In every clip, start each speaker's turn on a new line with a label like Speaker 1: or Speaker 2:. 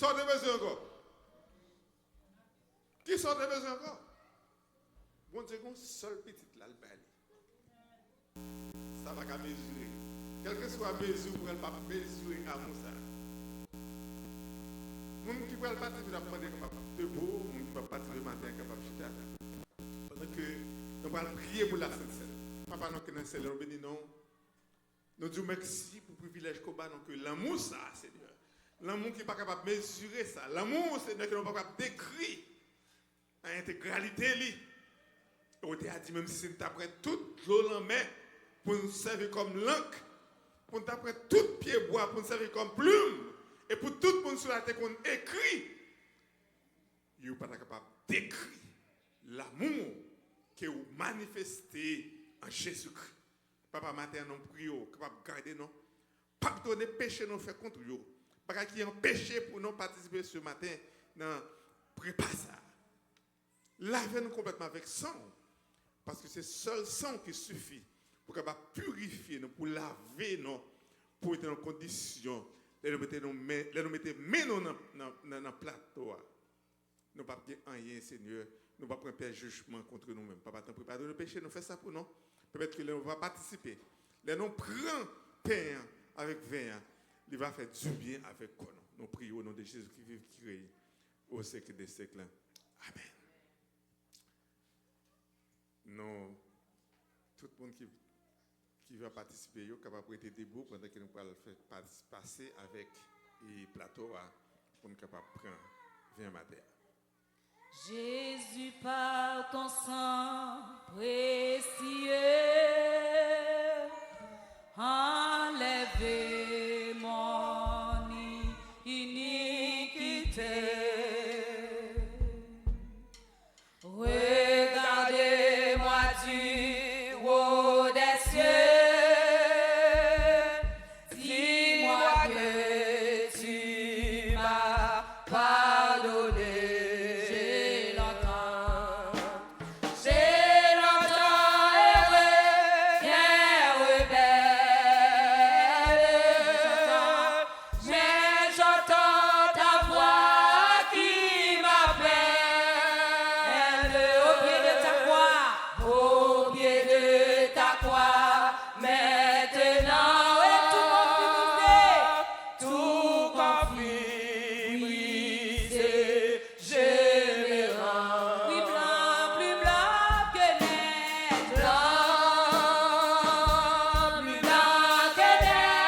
Speaker 1: Sort de besoin encore. Qui sort de besoin encore? Bon Dieu, un seul petit là, le bail. Ça va qu'à mesurer. Quelle que soit la mesure, pour elle ne pas mesurer à Moussa. Les gens qui ne veulent pas être capable de beau, les gens qui ne veulent pas être le matin capable de chuter. Pendant que nous allons prier pour la Sainte-Seine. Papa, nous connaissons, nous bénissons, non. Nous disons merci pour le privilège qu'on a, que l'amour, ça, Seigneur. L'amour qui n'est pas capable de mesurer ça. L'amour, Seigneur, qui n'est pas capable de décrire en intégralité. On t'a dit, même si nous avons tout l'eau en main pour nous servir comme l'encre, pour nous avons tout pied bois pour nous servir comme plume, et pour tout le monde sur la terre qu'on écrit, il n'est pas capable d'écrire l'amour que vous manifestez en Jésus-Christ. Papa, matin, nous prions, capable de garder nous, pas donner péché nous faire contre vous. Pas qui empêche pour nous participer ce matin dans prépa ça. Lavez-nous complètement avec sang. Parce que c'est seul sang qui suffit pour capable purifier nous, pour laver nous, pour être en condition de nous mettre dans le plateau. Nous ne pouvons pas rien, Seigneur. Nous ne pouvons pas prendre jugement contre nous-mêmes. Papa, t'en prépare nos péchés, nous faisons ça pour nous. Peut-être que nous va participer. Nous prenons pain avec vin. Il va faire du bien avec nous. Nous prions au nom de Jésus qui vive, qui règne au siècle des siècles. Amen. Non, tout le monde qui va participer, est capable de prêter debout pendant que nous allons faire passer avec le plateau pour nous capable de prendre vin matin.
Speaker 2: Jésus, par ton sang précieux, enlève mon iniquité. Regardez-moi du haut des cieux, dis-moi que tu m'as pardonné. J'ai longtemps heureux, bien rebelle, mais j'entends ta voix qui m'appelle au pied de ta croix, maintenant et tout conflit brisé, je me rends. Oui, plus blanc que neige, plus blanc que neige,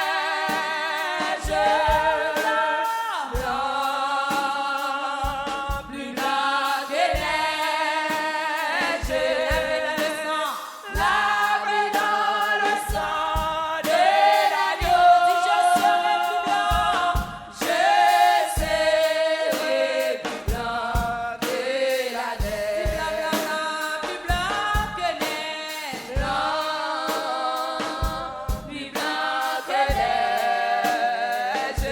Speaker 2: plus blanc que neige, lavé dans le sang de l'agneau. Si je serai plus blanc, je serai plus blanc que la neige. Plus blanc que neige, plus blanc que neige, plus blanc que neige,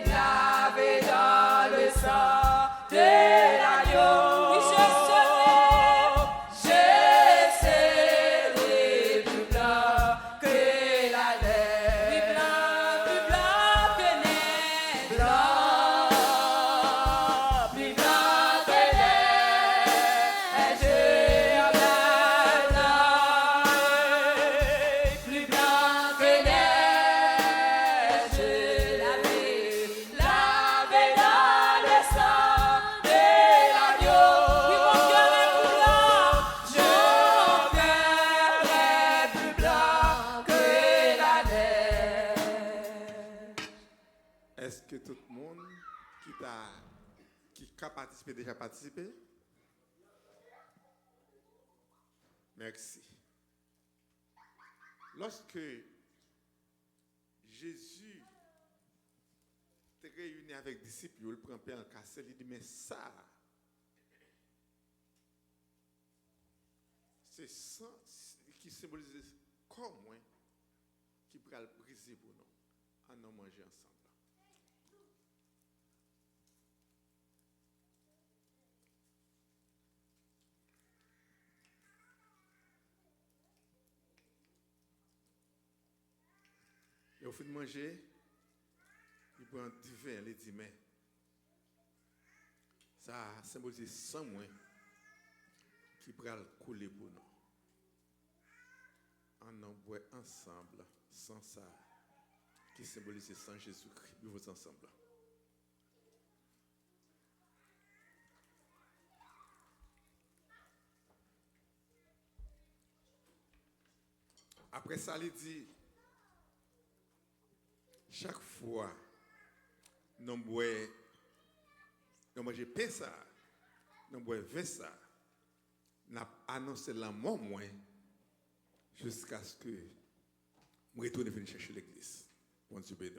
Speaker 2: lavé dans le sang de l'agneau. Oui, je serai plus blanc que la neige. Plus blanc que neige, plus blanc que neige, plus blanc que neige, lavé dans le sang de l'agneau. Oui, mon cœur est plus blanc, mon cœur est plus blanc que la neige.
Speaker 1: Est-ce que tout le monde qui a participé déjà participé? Merci. Lorsque Jésus était réuni avec les disciples, il prend pain en cassé, il dit, mais ça, c'est ça qui symbolise comme moi qui va le briser pour nous, en nous manger ensemble. au fin de manger, il prend du vin, il dit, mais ça symbolise sang moins qui va couler pour nous. On en boit ensemble, sans ça, qui symbolise sang Jésus-Christ. Vivons ensemble. Après ça, il dit, chaque fois, nous bois, nous mangeons pain ça, nous bois vin ça, nous annoncé la mort moins jusqu'à ce que nous retournions venir chercher l'église. Bon Dieu béni.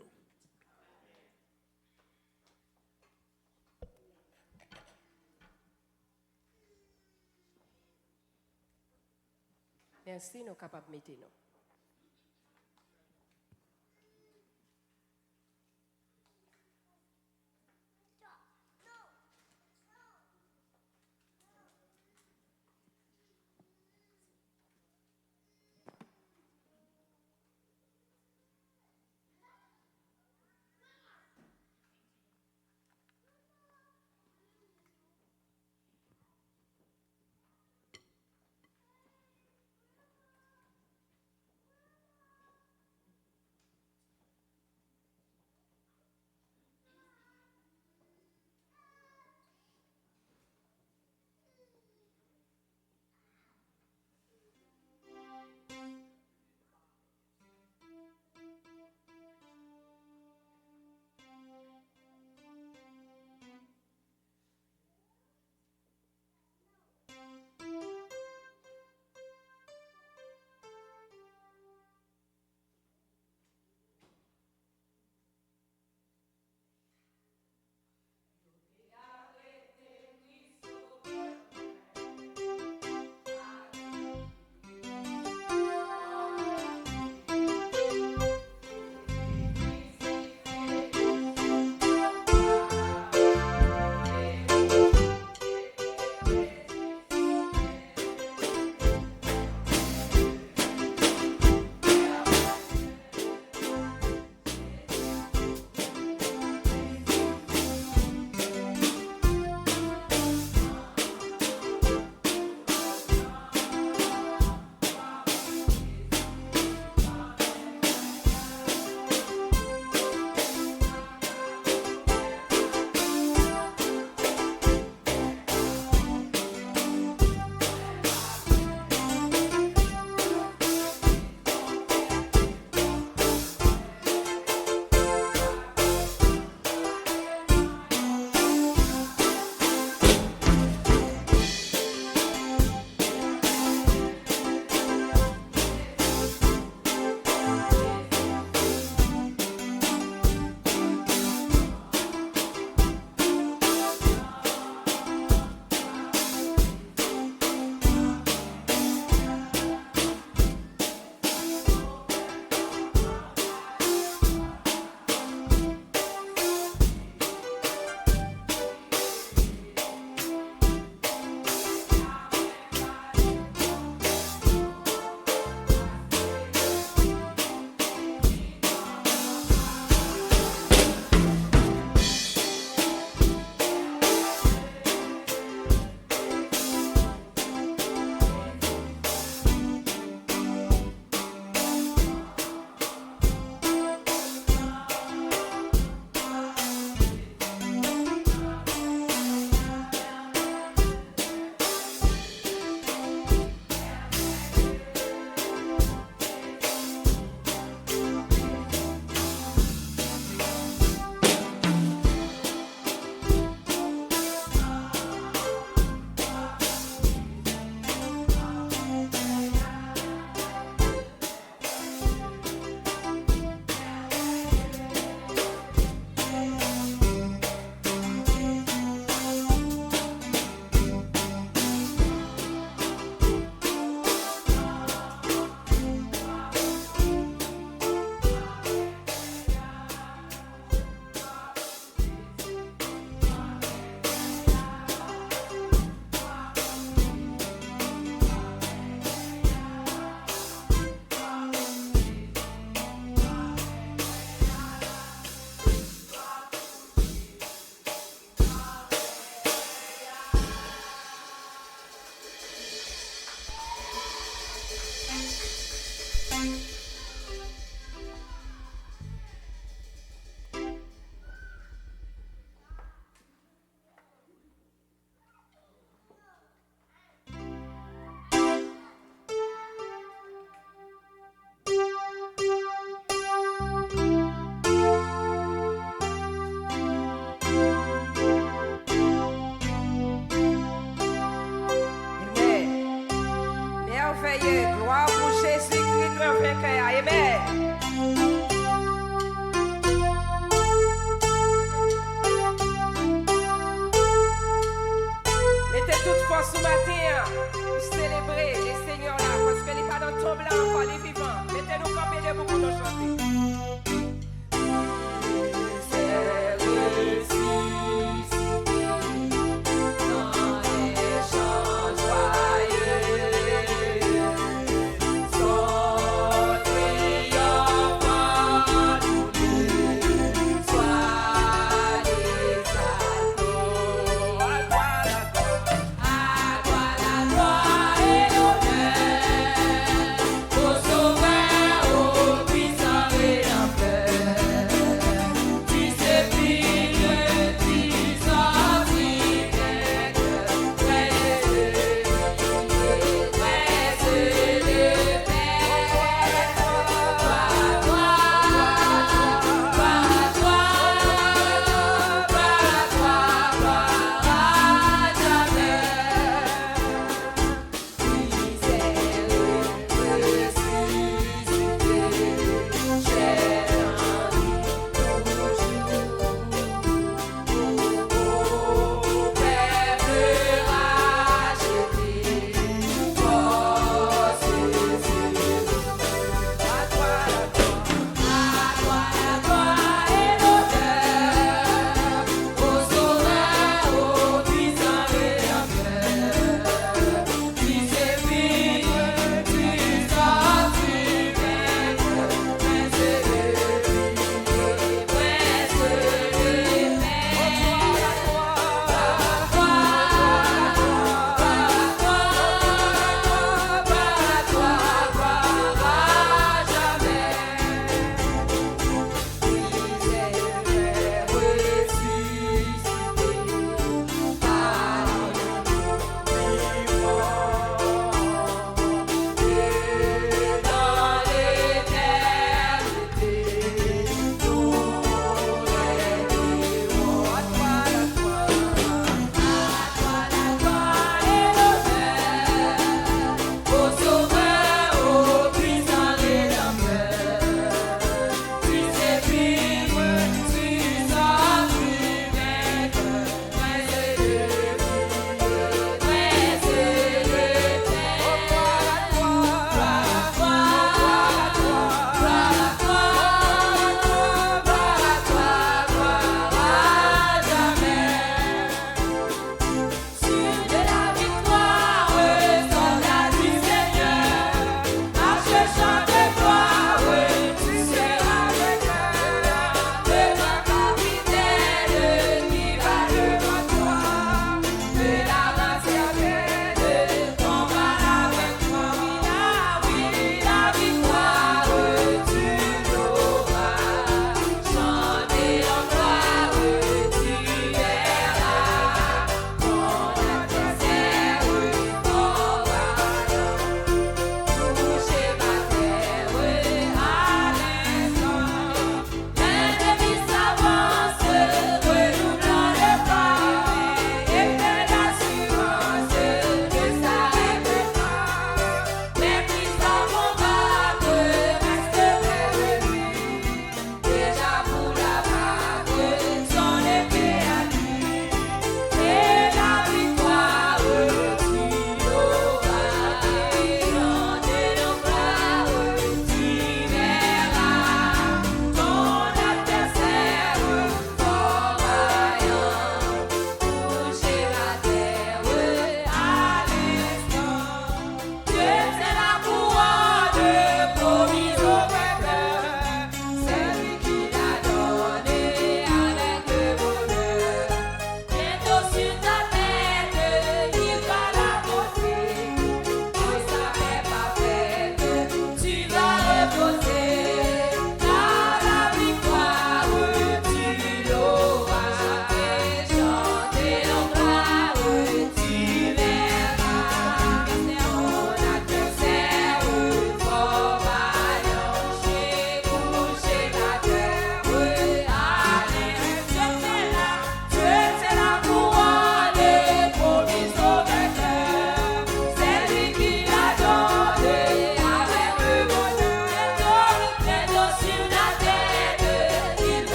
Speaker 3: Merci, nous sommes capables de mettre nous.
Speaker 2: prier pour qu'on chante. C'est ressuscité dans les champs joyeux. Son triomphe en nous soit exalté. À toi la gloire et l'honneur, au Sauveur, au puissant et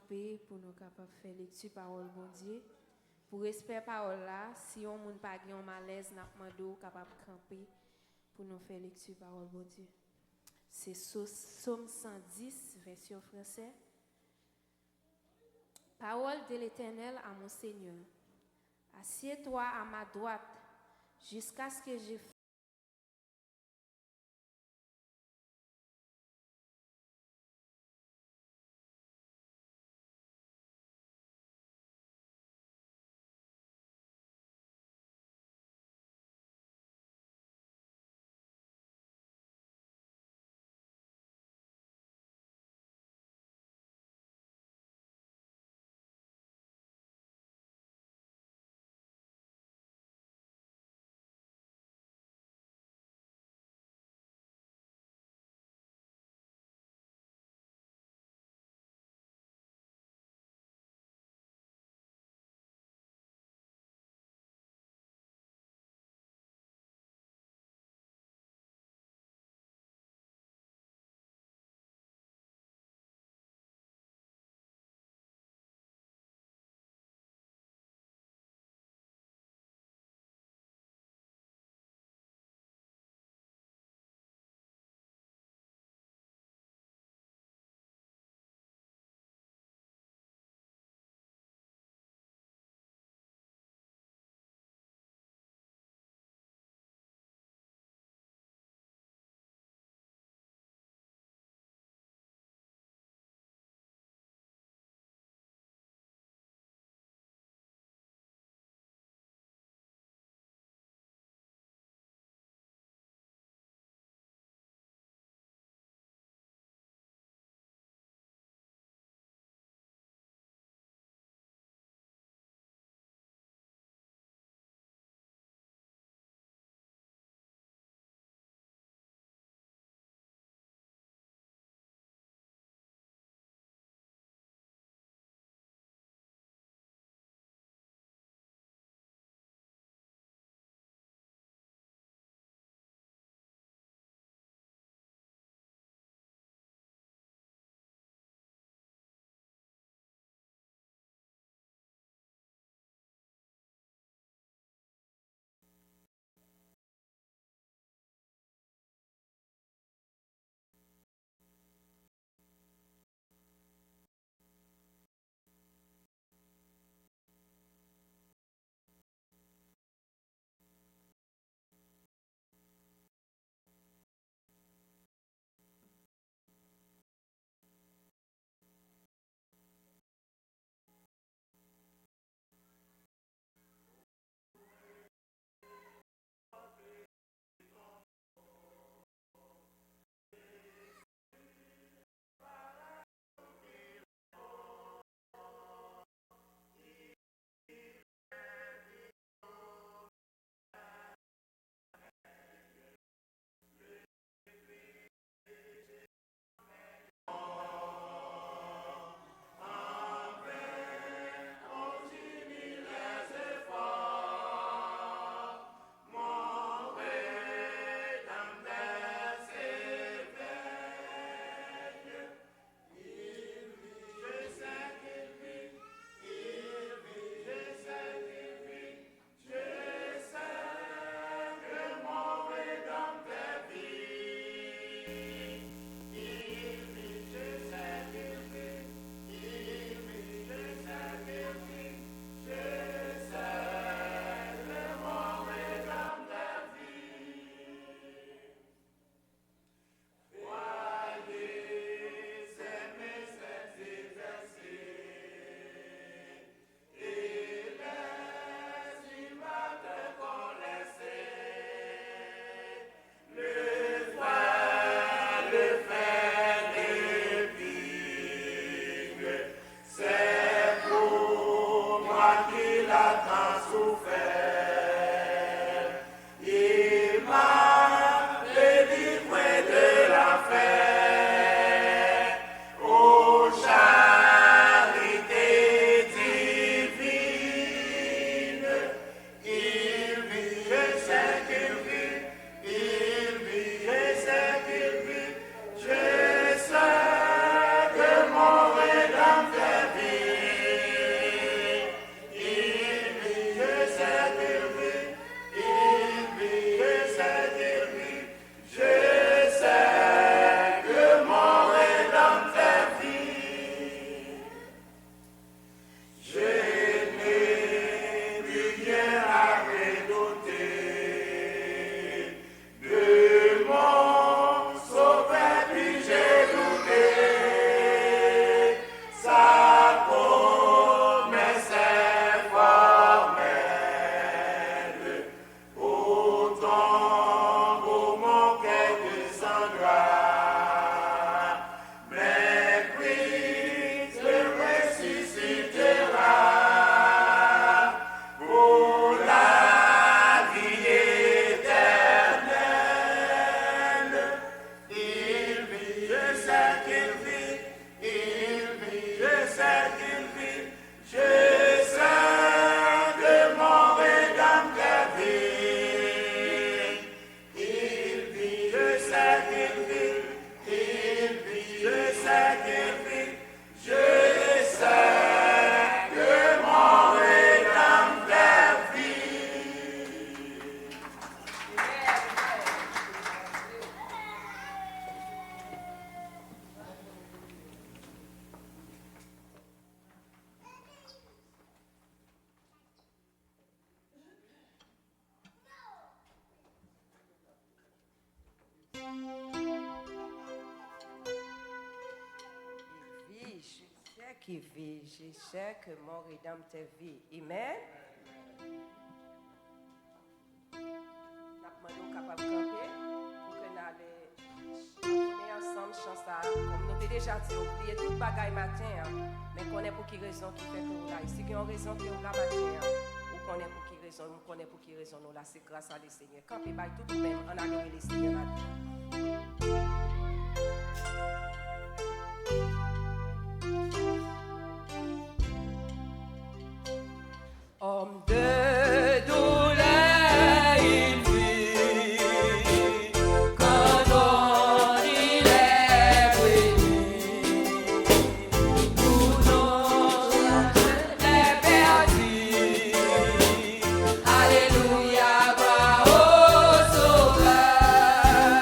Speaker 3: camper pour nous capables faire lecture parole bon Dieu. Pour respect parole là, si on moun pas gen malaise n'a mando capable camper pour nous faire lecture parole bon Dieu. C'est Psaume 110 version français. Parole de l'Éternel à mon Seigneur. Assieds-toi à ma droite jusqu'à ce que j'ai
Speaker 4: privé. Je sais que mon rédempteur vit. Amen. Nous sommes capables de camper pour que nous allions ensemble chanter ça. Comme nous avons déjà dit, oubliez tout le bagaille matin, mais qu'on est pour qui raison qui fait que nous là. Si il y a une raison qui est là matin, ou qu'on est pour qui raison, nous connaissons pour qui raison nous là, c'est grâce à le Seigneur. Campez by tout de même, on a loué le Seigneur matin. Homme de douleur, il vit quand on il est venu. Pour nous, est perdu. Alléluia, gloire au Sauveur.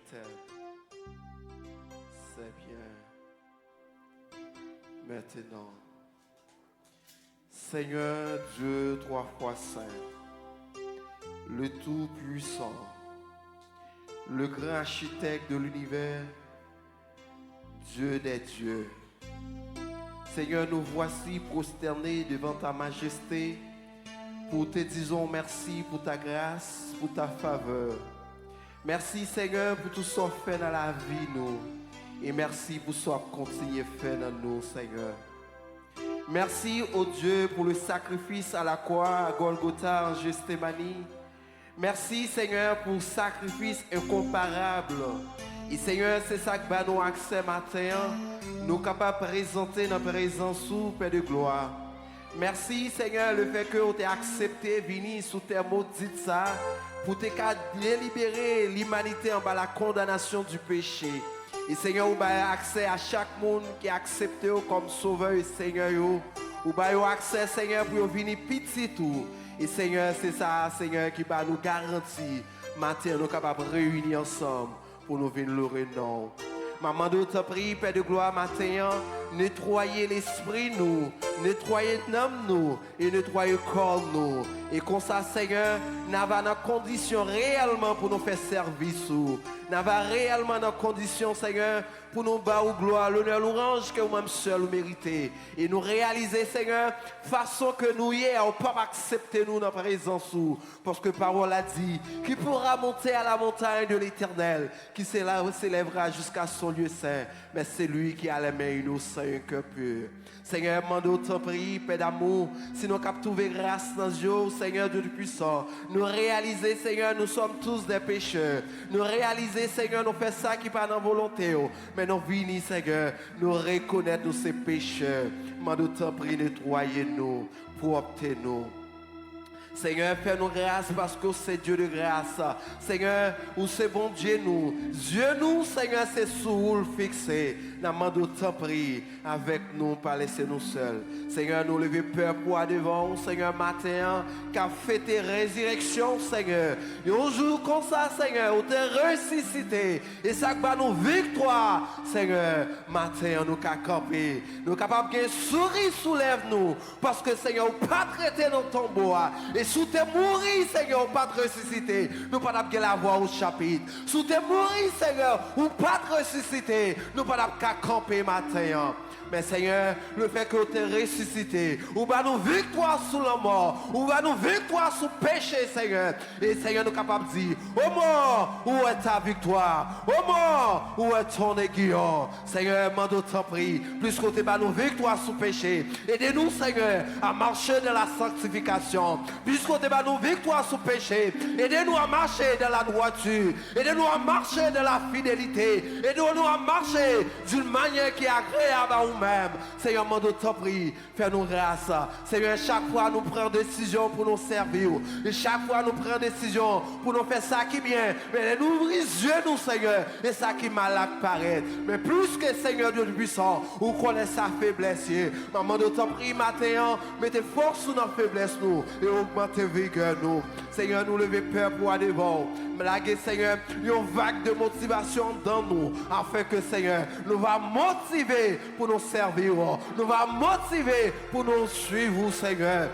Speaker 5: t'aime. C'est bien. Maintenant, Seigneur Dieu, 3 fois saint, le Tout-Puissant, le grand architecte de l'univers, Dieu des dieux. Seigneur, nous voici prosternés devant ta majesté pour te disons merci pour ta grâce, pour ta faveur. Merci Seigneur pour tout ce qu'on fait dans la vie nous. Et merci pour ce qu'on continue à faire dans nous, Seigneur. Merci au Dieu pour le sacrifice à la croix à Golgotha en Gethsémani. Merci Seigneur pour le sacrifice incomparable. Et Seigneur, c'est ça que va nous accès matin. Nous sommes capables de présenter notre présence sous Père de gloire. Merci Seigneur, le fait que vous avez accepté de venir sous tes mots dit ça pour te délibérer l'humanité en bas la condamnation du péché. Et Seigneur, vous avez accès à chaque monde qui a accepté comme sauveur et Seigneur. Vous avez accès Seigneur pour venir petit tout. Et Seigneur, c'est ça Seigneur qui va nous garantir matin nous sommes capables de réunir ensemble pour nous venir louer non. Maman de te prie, Père de gloire, matin, nettoyer l'esprit nous, nettoyer l'âme nous et nettoyer le corps nous. Et comme ça, Seigneur, nous avons une condition réellement pour nous faire service. Nous avons réellement une condition, Seigneur, pour nous battre gloire, l'honneur, l'orange que vous-même seul méritez. Et nous réaliser, Seigneur, façon que nous y est, on ne peut pas accepter nous dans la présence. Parce que parole a dit, qui pourra monter à la montagne de l'Éternel, qui s'élèvera jusqu'à son lieu saint. Mais c'est lui qui a les mains innocentes et un cœur pur. Seigneur, demandons ton prix, Père d'amour, si nous avons trouvé grâce dans ce jour, Seigneur Dieu puissant, nous réaliser, Seigneur, nous sommes tous des pécheurs. Nous réaliser, Seigneur, nous faisons ça qui n'est pas dans volonté, mais nous venons, Seigneur, nous reconnaître nous ces pécheurs. Demandons ton prix, nettoyez-nous, proptez-nous. Seigneur, fais-nous grâce parce que c'est Dieu de grâce. Seigneur, où c'est bon Dieu nous. Dieu nous, Seigneur, c'est sous le fixé. Nous demandons ton prix avec nous, pas laisser nous seuls. Seigneur, nous lever peur pour devant, Seigneur, matin, qu'a fait tes résurrections, Seigneur. Et un jour comme ça, Seigneur, où t'es ressuscité. Et ça va nous victoire, Seigneur. Matin, nous qu'à camper. Nous capables de sourire soulève nous. Parce que, Seigneur, nous pas traiter nos tombeaux. Et sous tes mourir, Seigneur, ou pas te ressusciter, nous pas d'abord la voix au chapitre. Sous tes mourir, Seigneur, ou pas te ressusciter, nous pas d'abord camper matin. Mais Seigneur, le fait que tu es ressuscité, ou va nous victoire sous la mort, ou va nous victoire sous le péché, Seigneur. Et Seigneur, nous sommes capables de dire, ô mort, où est ta victoire? Ô mort, où est ton aiguillon? Seigneur, demande t'en prie, plus que tu as nous victoire sous le péché. Aidez-nous, Seigneur, à marcher dans la sanctification. Plus que tu as nous victoire sous le péché. Aidez-nous à marcher dans la droiture. Aidez-nous à marcher dans la fidélité. Aidez-nous à marcher d'une manière qui est agréable à nous. Seigneur, demande t'en prie, fais-nous grâce. Seigneur, chaque fois nous prenons décision pour nous servir. Et chaque fois nous prenons décision pour nous faire ça qui est bien. Mais nous ouvrons les yeux, nous, Seigneur, et ça qui mal paraît. Mais plus que Seigneur Dieu puissant, vous connaissez sa faiblesse. Maman de t'en prie, matin, mettez force sur notre faiblesse, nous, et augmentez vigueur, nous. Seigneur, nous levez peur pour aller devant. Blaguez, Seigneur, une vague de motivation dans nous, afin que, Seigneur, nous va motiver pour nous servir, nous va motiver pour nous suivre, Seigneur.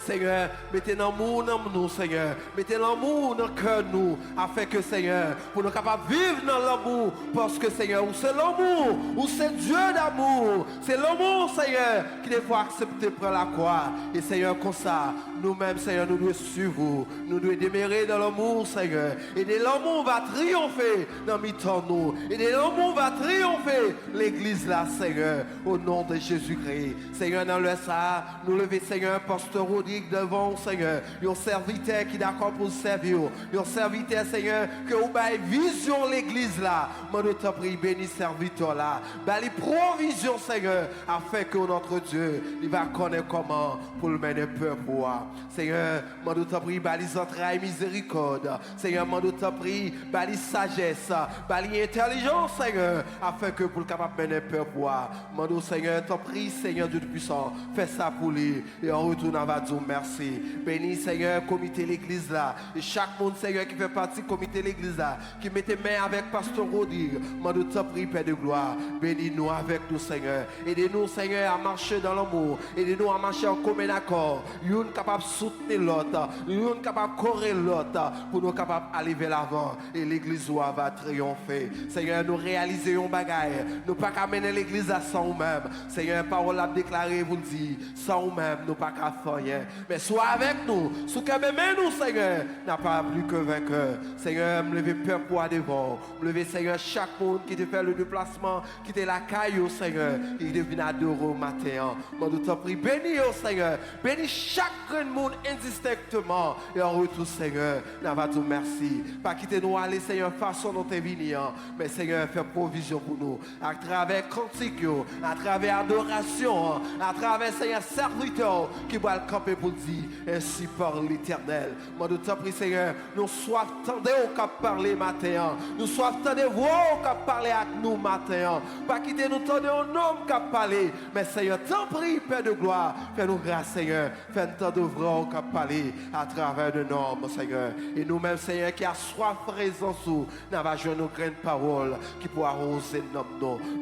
Speaker 5: Seigneur, mettez l'amour dans nous, Seigneur. Mettez l'amour dans le cœur de nous, afin que, Seigneur, pour nous capables de vivre dans l'amour, parce que, Seigneur, c'est l'amour, ou c'est Dieu d'amour. C'est l'amour, Seigneur, qui des fois accepter pour la croix. Et, Seigneur, comme ça, nous-mêmes, Seigneur, nous devons suivre vous. Nous devons demeurer dans l'amour, Seigneur. Et de l'amour va triompher dans mi-temps nous. Et de l'amour va triompher l'église là, Seigneur, au nom de Jésus-Christ. Seigneur, dans le ça, nous lever, Seigneur, pasteur Rodrigue devant, Seigneur. Un serviteur qui est d'accord pour servir. Un serviteur, Seigneur, que vous avez vision l'église là. Moi, nous te prie, bénis serviteur là. Les provisions, Seigneur, afin que notre Dieu, il va connaître comment pour le mener peur pour moi. Seigneur, moi, nous te prie, les entrailles miséricorde. Seigneur, moi, nous te prie, les sagesse, les intelligence, Seigneur, afin que pour le capable mener peur pour moi. Moi, nous, Seigneur, te prie, Seigneur Dieu puissant, fais ça pour lui. Et en retour, on va dire dire merci. Bénis, Seigneur, comité l'église là. Et chaque monde, Seigneur, qui fait partie du comité l'église là, qui mettait main avec Pasteur Rodrigue, moi nous te prie, Père de gloire. Bénis-nous avec nous, Seigneur. Aidez-nous, Seigneur, à marcher dans l'amour. Aidez-nous à marcher en commun accord. Nous capable de soutenir l'autre. Nous capable de courir l'autre. Pour nous capables d'aller vers l'avant. Et l'église va triompher. Seigneur, nous réalisons un bagage. Nous pas qu'à mener l'église à sans nous-mêmes. Seigneur, parole a déclaré, vous dit, sans nous-mêmes, nous pas qu'à faire rien. Mais sois avec nous. Sous que même nous, Seigneur, n'a pas plus que vainqueur. Seigneur, me lever peur pour devant. Me lever, Seigneur, chaque monde qui te fait le déplacement, qui te la caille, Seigneur, qui devine adorer au matin. Moi, nous t'en prie, bénis, Seigneur. Bénis chaque monde indistinctement. Et en retour, Seigneur, nous va dire merci. Pas quitter nous aller, Seigneur, façon dont tu es venu. Mais, Seigneur, fais provision pour nous. À travers cantique, à travers adoration, à travers, Seigneur, serviteur qui va le camper pour dire, ainsi par l'Éternel. Moi, nous t'en prie, Seigneur, nous soif tendez au cap parler matin. Nous soif tendez voir au cap parler avec nous matin. Pas quitter nous tendez un homme cap parler. Mais, Seigneur, t'en prie, Père de gloire, fais-nous grâce, Seigneur. Fais-nous tant d'ouvrir au cap parler à travers de normes, Seigneur. Et nous-mêmes, Seigneur, qui a soif présence, nous avons joué nos graines de parole qui pourra arroser nos.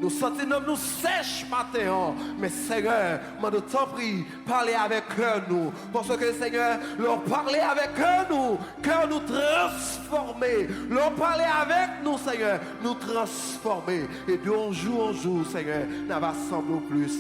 Speaker 5: Nous sentons nous sèches matin. Mais, Seigneur, moi, nous t'en prie, parlez avec cœur nous. Parce que, Seigneur, leur parler avec cœur nous transformer. Leur parler avec nous, Seigneur, nous transformer. Et de jour en jour, Seigneur, nous va sembler plus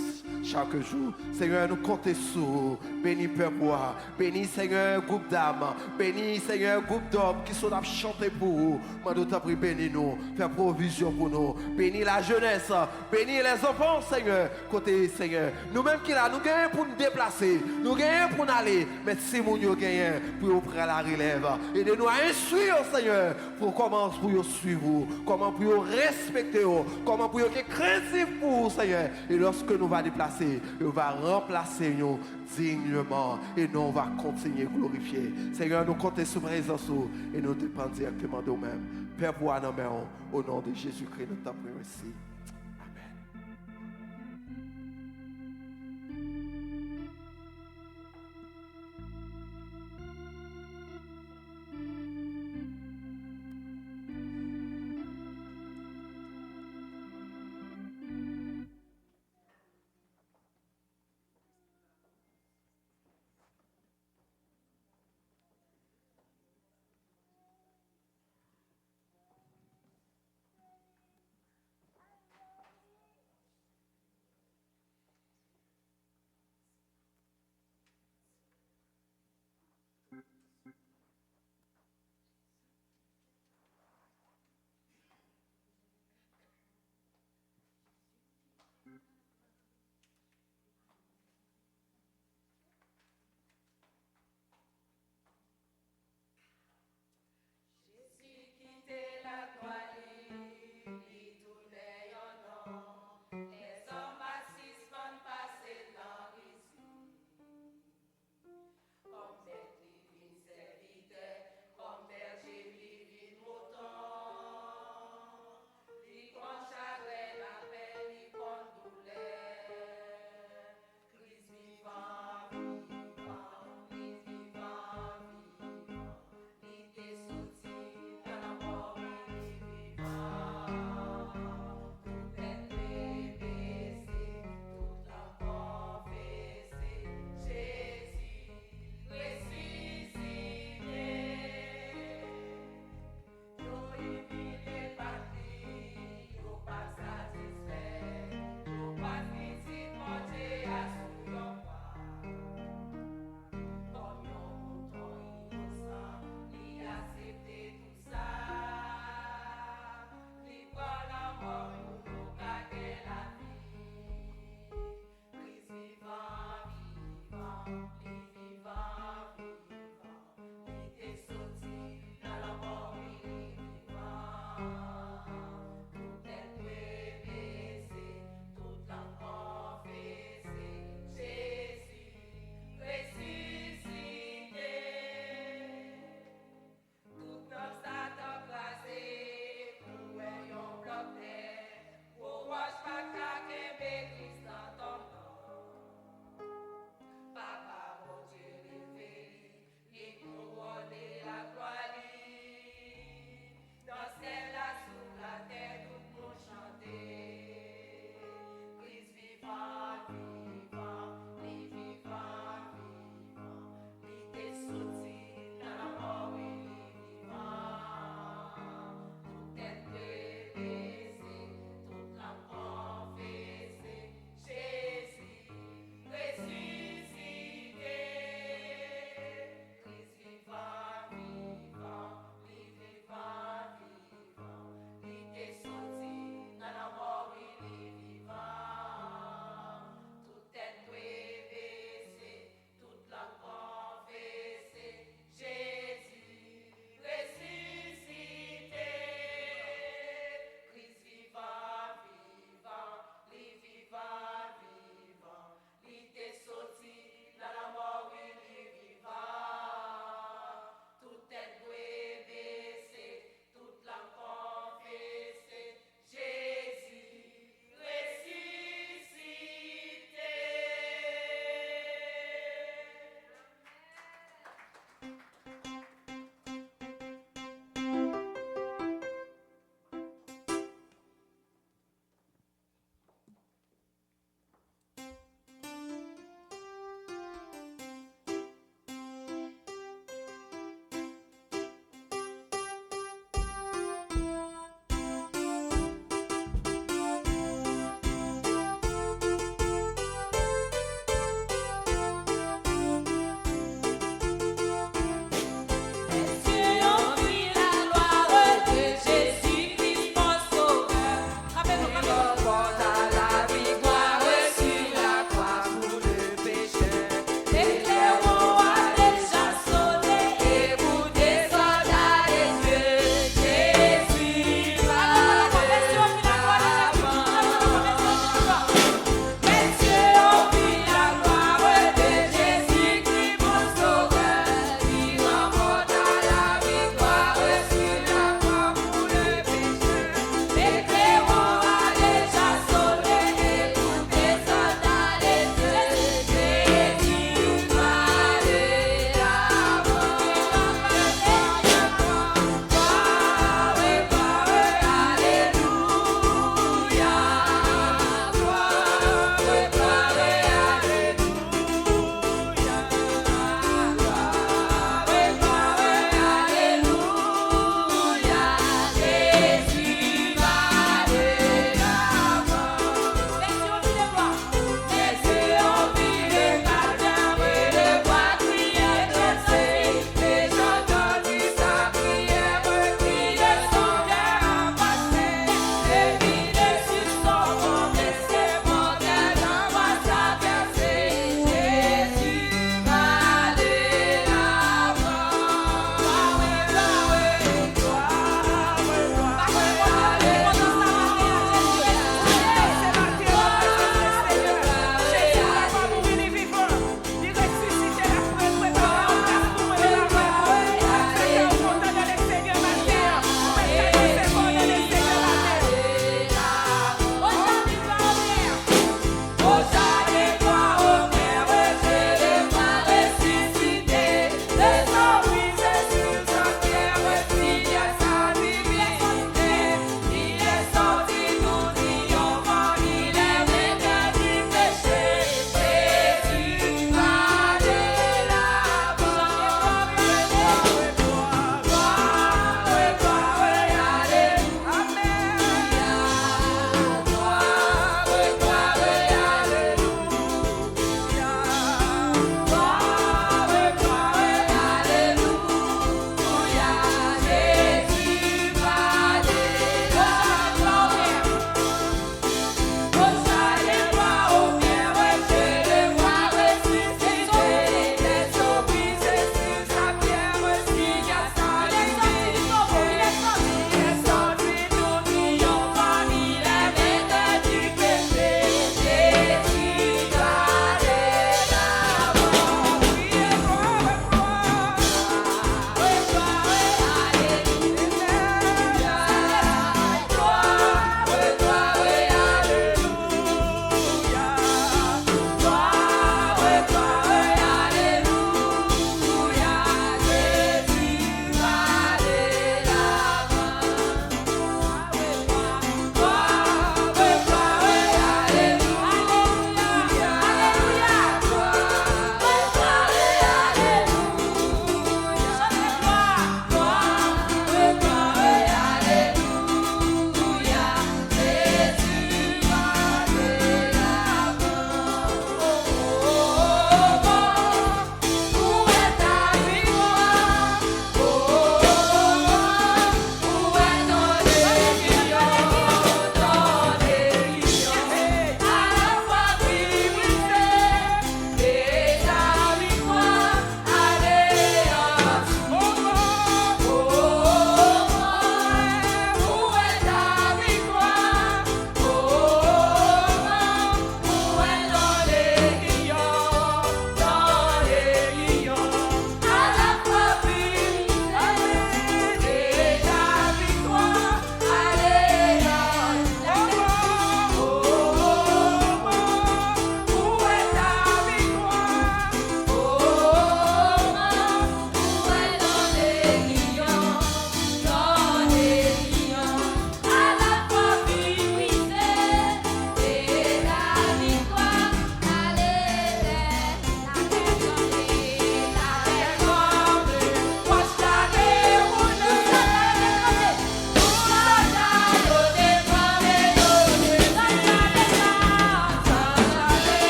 Speaker 5: chaque jour. Seigneur, nous comptons sur vous. Bénis Père Bois. Bénis, Seigneur, groupe d'âmes. Bénis, Seigneur, groupe d'hommes qui sont à chanter pour vous. Moi, nous t'en prie, bénis-nous. Fais provision pour nous. Bénis la jeunesse. Bénis les enfants, Seigneur. Côté, Seigneur. Nous-mêmes qui là, nous gagnons pour nous déplacer. Nous gagnons pour nous aller. Mais si nous gagnons pour prendre la relève. Aidez-nous à instruire, Seigneur, pour comment pour suivre vous. Comment pour respecter vous. Comment pour être créatif pour vous, Seigneur. Et lorsque nous va déplacer, nous va remplacer nous dignement et nous on va continuer à glorifier. Seigneur, nous comptons sur présence et nous dépendons directement de nous-mêmes. Père, pour nous, au nom de Jésus-Christ, nous t'en prions ici.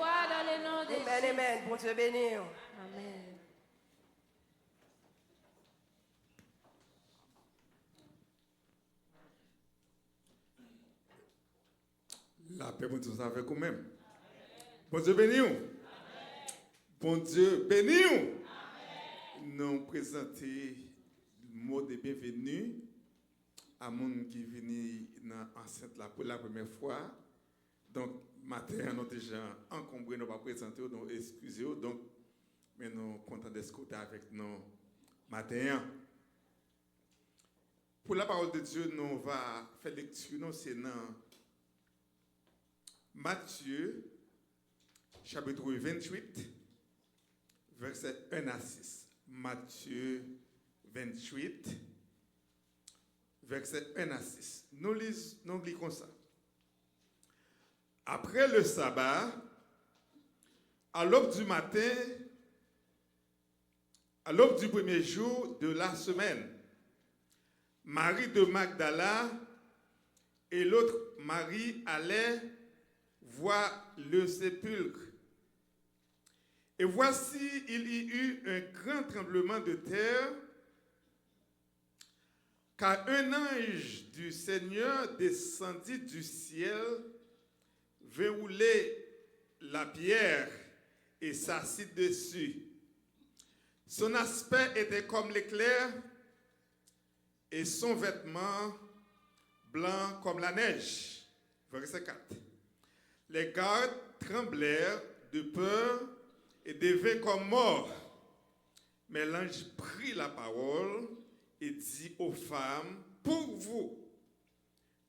Speaker 3: Gloire dans le nom de
Speaker 4: Amen,
Speaker 3: Jésus.
Speaker 4: amen. Bon Dieu béni.
Speaker 3: Amen.
Speaker 1: La paix, bon Dieu, ça avec vous-même. Bon Dieu béni. Bon Dieu béni. Nous présenter le mot de bienvenue à monde qui vient dans l'enceinte là pour la première fois. Donc, matin, nous déjà encombré, nous pas présenter, donc excusez-nous. Donc, mais nous sommes contents d'être avec nous matin. Pour la parole de Dieu, nous va faire lecture, c'est dans Matthieu, chapitre 28, versets 1 à 6. Matthieu 28, versets 1 à 6. Nous lisons ça. Après le sabbat, à l'aube du matin, à l'aube du premier jour de la semaine, Marie de Magdala et l'autre Marie allaient voir le sépulcre. Et voici, il y eut un grand tremblement de terre, car un ange du Seigneur descendit du ciel, verrouler la pierre et s'assit dessus. Son aspect était comme l'éclair et son vêtement blanc comme la neige. Verset 4. Les gardes tremblèrent de peur et devinrent comme morts. Mais l'ange prit la parole et dit aux femmes, pour vous,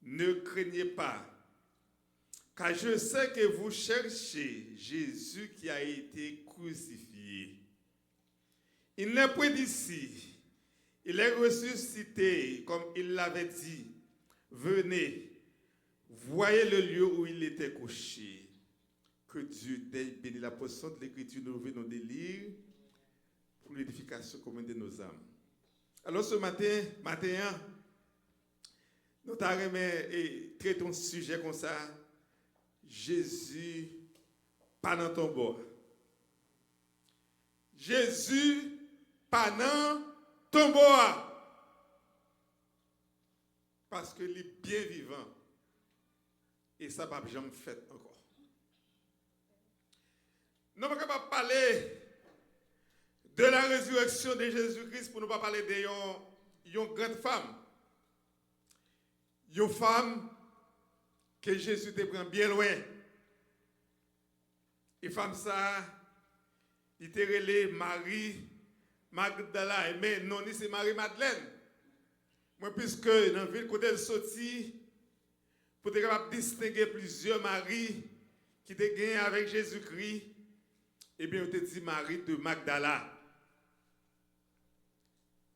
Speaker 1: ne craignez pas, car je sais que vous cherchez Jésus qui a été crucifié. Il n'est point d'ici, il est ressuscité comme il l'avait dit. Venez, voyez le lieu où il était couché. Que Dieu bénisse la portion de l'Écriture, nous venons de lire pour l'édification commune de nos âmes. Alors ce matin, nous t'arrêtons traiter un sujet comme ça. Jésus, pas dans ton bord. Jésus, pas dans ton bord. Parce qu'il est bien vivant. Et ça va jamais fait encore. Nous ne pouvons pas parler de la résurrection de Jésus-Christ pour ne pas parler d'une grande femme. Une femme que Jésus te prend bien loin. Et femme ça, il te relève Marie Magdala. Mais non, c'est Marie Madeleine. Moi, puisque dans la ville côté de sorti, pour être capable de distinguer plusieurs Marie qui te gagné avec Jésus-Christ, eh bien, on te dit Marie de Magdala.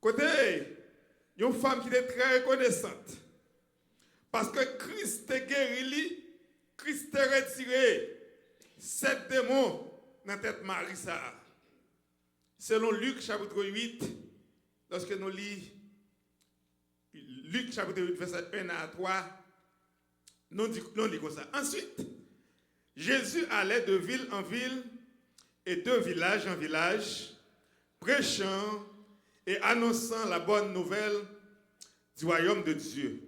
Speaker 1: Côté, il y a une femme qui est très reconnaissante. Parce que Christ est guéri, Christ est retiré 7 démons dans la tête de Marie. Ça. Selon Luc chapitre 8, lorsque nous lisons Luc chapitre 8, verset 1 à 3, nous lisons comme ça. Ensuite, Jésus allait de ville en ville et de village en village, prêchant et annonçant la bonne nouvelle du royaume de Dieu.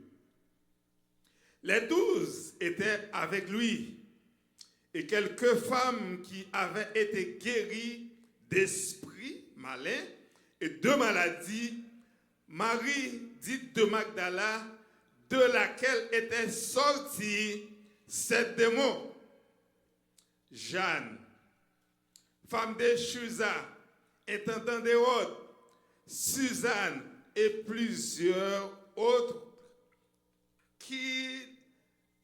Speaker 1: Les 12 étaient avec lui et quelques femmes qui avaient été guéries d'esprits malins et de maladies, Marie dite de Magdala, de laquelle étaient sortis 7 démons. Jeanne, femme de Chuza, intendant d'Hérode, Suzanne et plusieurs autres qui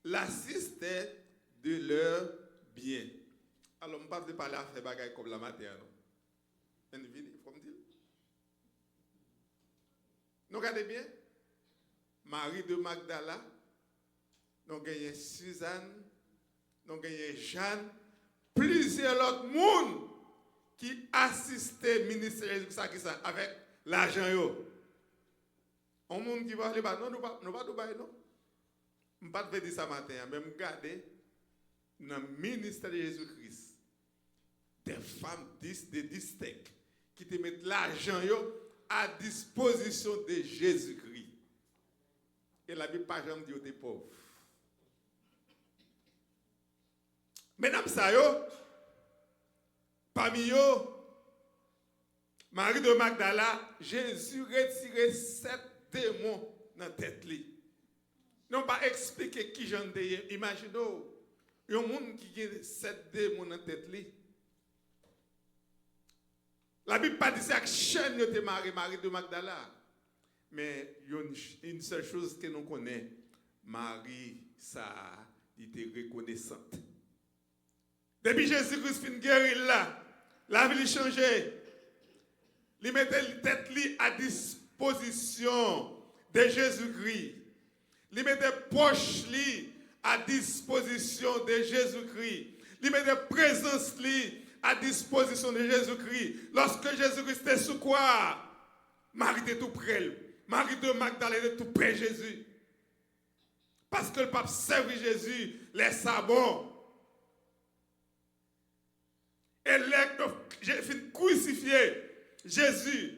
Speaker 1: l'assistaient de leurs biens. Alors, je ne vais pas parler à faire des choses comme la matin. Il faut me dire. Nous regardez bien. Marie de Magdala, nous avons Suzanne, nous avons Jeanne, plusieurs autres monde qui assistaient au ministère de Jésus avec l'argent. Un monde qui va aller, non, nous ne pas Dubaï, non. Je ne vais pas dire ça matin, mais je regarde dans le ministère de Jésus-Christ. femmes des 10 steaks qui te mettent l'argent à disposition de Jésus-Christ. Et la Bible pas jamais dit aux pauvres. Mesdames, ça parmi eux, Marie de Magdala, Jésus retiré 7 démons dans la tête. Non pas expliquer qui j'en ai. Imaginez, il y a un monde qui a 7 démons dans la tête. La Bible pas dit ça que chaîne était Marie de Magdala. Mais il y a une seule chose que nous connaissons. Marie, ça, il était reconnaissante. Depuis Jésus-Christ fin guéri là, la vie changé. Il mettait la tête à disposition de Jésus-Christ. Il mettait poche à disposition de Jésus-Christ. Il mettait présence à disposition de Jésus-Christ. Lorsque Jésus-Christ était sous quoi? Marie était tout près. Marie de Magdala était tout près de Jésus. Parce que le pape servait Jésus, les sabots. Et j'ai fait crucifier Jésus.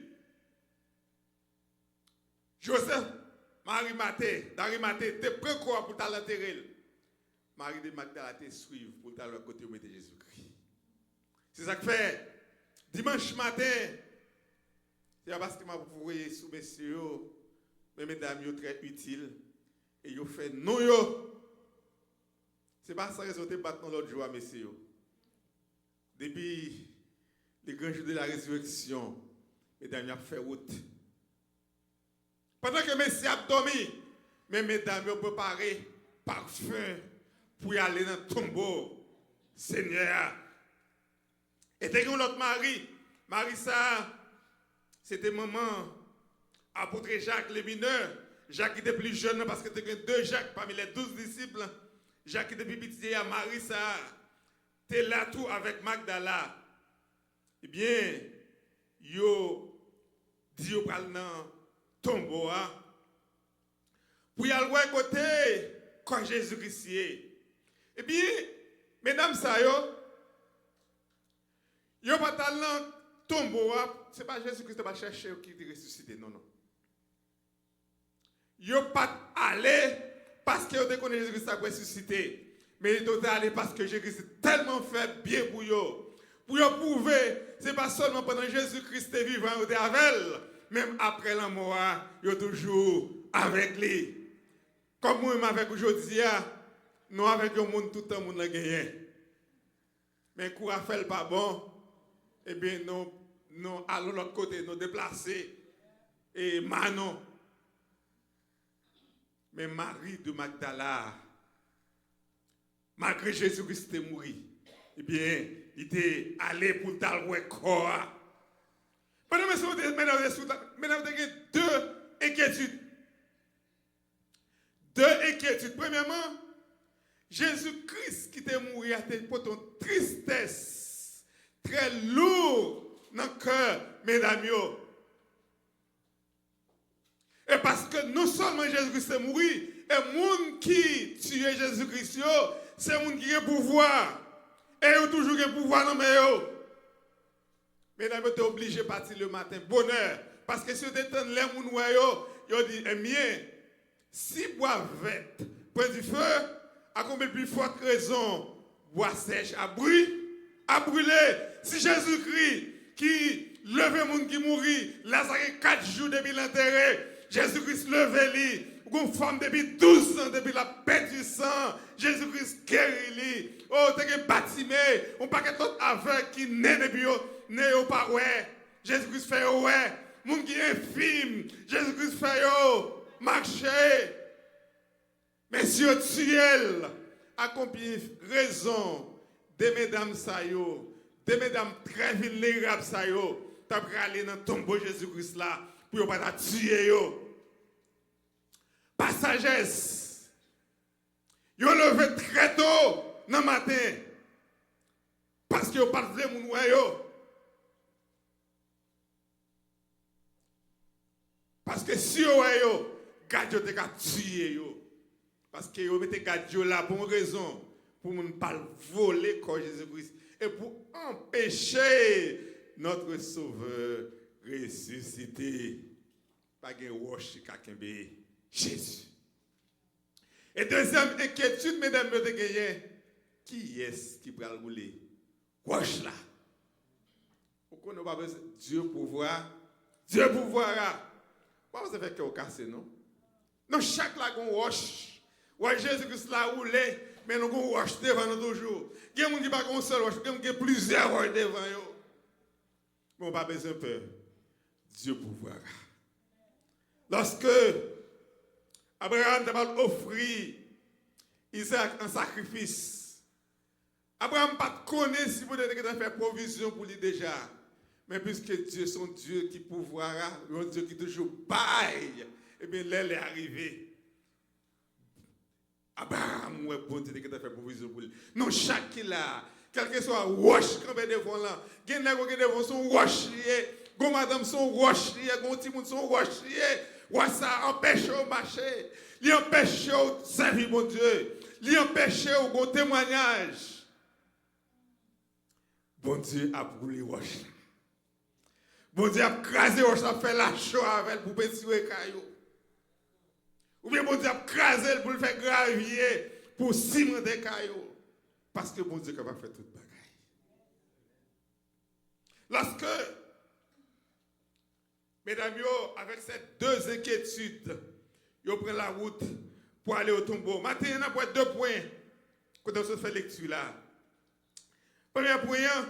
Speaker 1: Joseph, d'Arimathée, t'es prêt quoi pour l'enterrer? Marie de Magdala te suivre pour t'aller à côté de Jésus-Christ. C'est ça que fait. Dimanche matin, c'est parce que m'a envoyé sous messieurs, mais mesdames, très utile. Et ils fait non yo. C'est pas ça raison de battre l'autre jour, messieurs. Depuis les grands jours de la résurrection, mesdames, ont fait route. Pendant que messieurs a dormi, mais mesdames ont préparé parfum pour y aller dans le tombeau. Seigneur. Et t'es l'autre Marie ça, c'était maman, apôtre Jacques le mineur. Jacques était plus jeune parce que t'es 2 Jacques parmi les 12 disciples. Jacques était plus petit à Marie ça. T'es là tout avec Magdala. Eh bien, yo dit yo pral nan tombeau pour y aller côté quand Jésus-Christ est. Eh bien, mesdames ça yo pas talent tombeau c'est pas Jésus-Christ qui va chercher qui est ressuscité non. Yo pas aller parce que yo connaît Jésus-Christ a ressuscité. Mais il est allé parce que Jésus-Christ est tellement fait bien pour eux. Pour eux prouver, ce n'est pas seulement pendant que Jésus-Christ est vivant, il est avec elle. Même après la mort, il est toujours avec lui. Comme nous-mêmes avec aujourd'hui, nous avec le monde, tout le monde a gagné. Mais quand on fait pas bon, eh bien, nous allons de l'autre côté, nous déplacer. Et Manon. Mais Marie de Magdala, malgré Jésus-Christ est mort, eh bien, il était allé pour le corps. Pendant que maintenant, vous avez 2 inquiétudes. 2 inquiétudes. Premièrement, Jésus-Christ qui était mort a été pour une tristesse très lourde dans le cœur, mesdames. Et parce que non seulement Jésus-Christ est mort, et les gens qui tuent Jésus-Christ, c'est les gens qui ont le pouvoir. Et ils ont toujours le pouvoir dans les mains. Mesdames, vous êtes obligés de partir le matin. Bonheur. Parce que si vous êtes les gens, ils ont dit, eh bien, si bois vert prend du feu, à combien de plus forte raison, bois sèche à brûler. Si Jésus-Christ qui levait les gens qui mourit, Lazare 4 jours depuis l'enterré, Jésus-Christ levait lui. Une femme depuis 12 ans, depuis la paix du sang, Jésus-Christ guérit. Oh, t'es un bâtiment, on paquet d'autres avec qui naît depuis né au pas ouais. Jésus-Christ fait ouais. Moun qui est infime, Jésus-Christ fait marcher. Messieurs Tuel, à combien raison de mesdames sayo, de mesdames très vulnérables sayo, t'as pris aller dans le tombeau Jésus-Christ là pour ne pas tuer yo. Pas sagesse. Yo levé très tôt dans le matin. Parce que yo pas de moun yo. Parce que si yo gade yo te ka tuer yo. Parce que yo mette gade yo là pour une raison. Pour ne pas voler corps Jésus-Christ. Et pour empêcher péché, notre Sauveur ressuscité. Pas de wash kakembe Jésus. Et deuxième inquiétude, mesdames et messieurs, qui est-ce qui va rouler? Wash là. Pourquoi nous pas besoin Dieu pouvoir? Dieu pouvoira. Pas vous avez qu'au cassé, non? Non, chaque lagon wash. Ouais, Jésus-Christ l'a roulé, mais nous avons wash devant nous toujours. Il y a des gens qui n'ont pas un seul wash, il y a plusieurs wash devant eux. Mais on n'a pas besoin de peur. Dieu pouvoira. Lorsque Abraham t'a offert Isaac en sacrifice, Abraham n'a pas connu si vous devez faire provision pour lui déjà. Mais puisque Dieu, son Dieu qui pouvoira, un Dieu qui toujours baille, et bien l'aile est arrivée. Abraham, ouais, bon Dieu qui t'a fait provision pour lui. Non, chaque qui là, quel que soit wash quand ben devant là, gen nèg qui devant son wash lié, gon madame son wash lié, gon ti moun son wash lié, ouais ça empêche au marché, li empêche au servir mon Dieu, li empêche au gon témoignage. Bon Dieu a brûlé wash. Bon Dieu a crasé wash, a fait la chaux avec pour petit caillou. Ou bien bon Dieu a crasé pour le faire gravier, pour cimenter caillou. Parce que bon Dieu est capable de faire toute bagaille. Lorsque, mesdames, avec ces deux inquiétudes, ils prennent la route pour aller au tombeau. Maintenant, il y a deux points quand on se fait lecture là. Premier point,